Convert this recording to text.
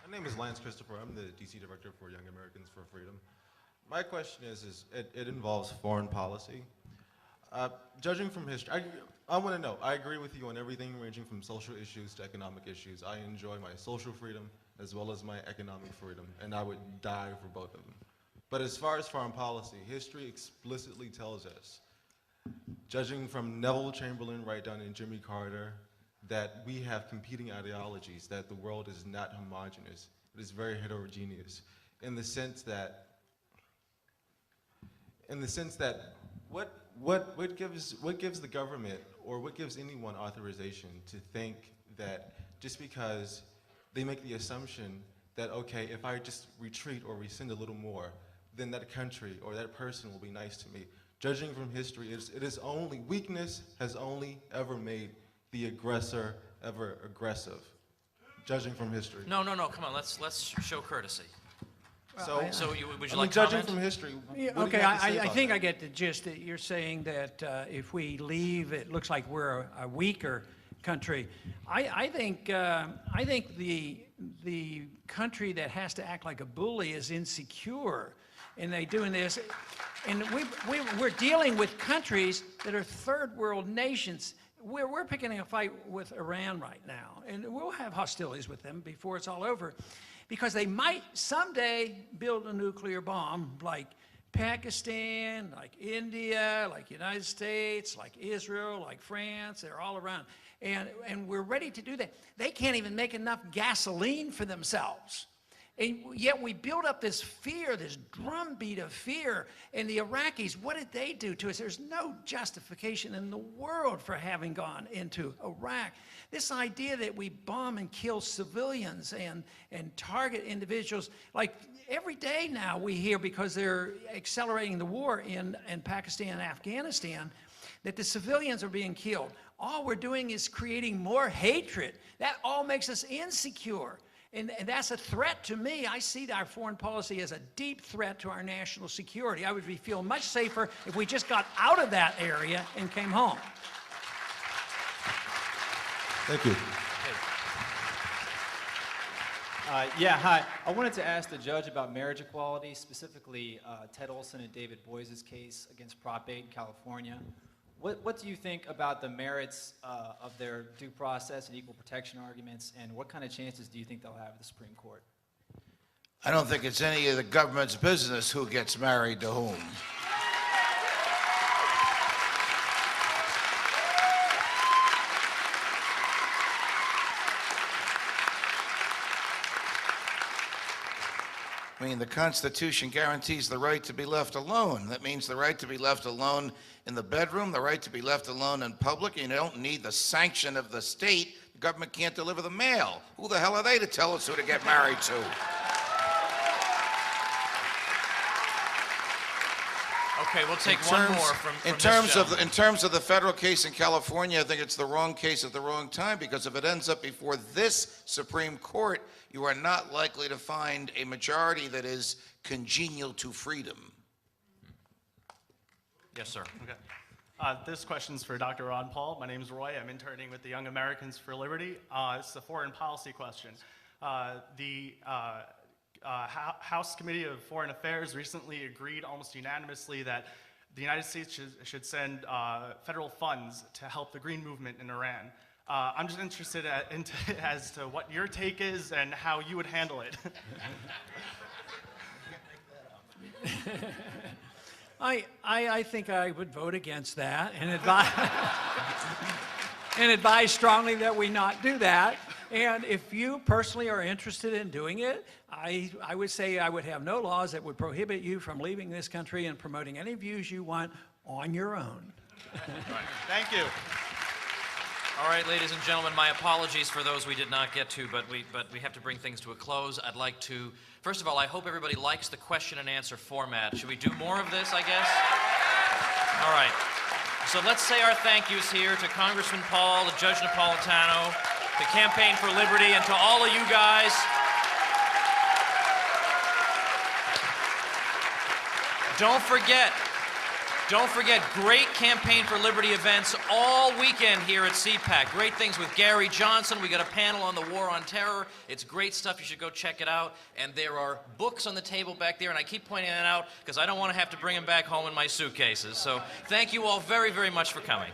My name is Lance Christopher. I'm the DC Director for Young Americans for Freedom. My question is it involves foreign policy. Judging from history, I want to know, I agree with you on everything ranging from social issues to economic issues. I enjoy my social freedom as well as my economic freedom, and I would die for both of them. But as far as foreign policy, history explicitly tells us, judging from Neville Chamberlain right down to Jimmy Carter, that we have competing ideologies, that the world is not homogeneous. It is very heterogeneous in the sense that what gives the government or what gives anyone authorization to think that just because they make the assumption that, okay, if I just retreat or rescind a little more, then that country or that person will be nice to me. Judging from history, weakness has only ever made the aggressor ever aggressive, judging from history. No, come on, let's show courtesy. Would you like to judging comment? from history, Yeah, what do okay, you have to say I about think that? I get the gist that you're saying that if we leave, it looks like we're a weaker country. I think the country that has to act like a bully is insecure, and they're doing this. And we're dealing with countries that are third world nations. We're picking a fight with Iran right now, and we'll have hostilities with them before it's all over, because they might someday build a nuclear bomb like Pakistan, like India, like United States, like Israel, like France. They're all around. And we're ready to do that. They can't even make enough gasoline for themselves. And yet we build up this fear, this drumbeat of fear. And the Iraqis, what did they do to us? There's no justification in the world for having gone into Iraq. This idea that we bomb and kill civilians and target individuals, like every day now we hear, because they're accelerating the war in Pakistan and Afghanistan, that the civilians are being killed. All we're doing is creating more hatred. That all makes us insecure. And that's a threat to me. I see our foreign policy as a deep threat to our national security. I would feel much safer if we just got out of that area and came home. Thank you. Yeah, hi. I wanted to ask the judge about marriage equality, specifically Ted Olson and David Boies' case against Prop 8 in California. What do you think about the merits of their due process and equal protection arguments, and what kind of chances do you think they'll have at the Supreme Court? I don't think it's any of the government's business who gets married to whom. I mean, the Constitution guarantees the right to be left alone. That means the right to be left alone in the bedroom, the right to be left alone in public. You don't need the sanction of the state. The government can't deliver the mail. Who the hell are they to tell us who to get married to? Okay, we'll take one more from in terms of the federal case in California, I think it's the wrong case at the wrong time, because if it ends up before this Supreme Court, you are not likely to find a majority that is congenial to freedom. Yes, sir. Okay. This question's for Dr. Ron Paul. My name's Roy. I'm interning with the Young Americans for Liberty. It's a foreign policy question. The House Committee of Foreign Affairs recently agreed almost unanimously that the United States should send federal funds to help the Green Movement in Iran. I'm just interested as to what your take is and how you would handle it. I think I would vote against that and advise strongly that we not do that. And if you personally are interested in doing it, I would say I would have no laws that would prohibit you from leaving this country and promoting any views you want on your own. Right. Thank you. All right, ladies and gentlemen, my apologies for those we did not get to, but we have to bring things to a close. I'd like to, first of all, I hope everybody likes the question and answer format. Should we do more of this, I guess? All right. So let's say our thank yous here to Congressman Paul, to Judge Napolitano, to Campaign for Liberty, and to all of you guys. Don't forget, Don't forget, great Campaign for Liberty events all weekend here at CPAC. Great things with Gary Johnson. We got a panel on the War on Terror. It's great stuff. You should go check it out. And there are books on the table back there, and I keep pointing that out because I don't want to have to bring them back home in my suitcases. So thank you all very, very much for coming.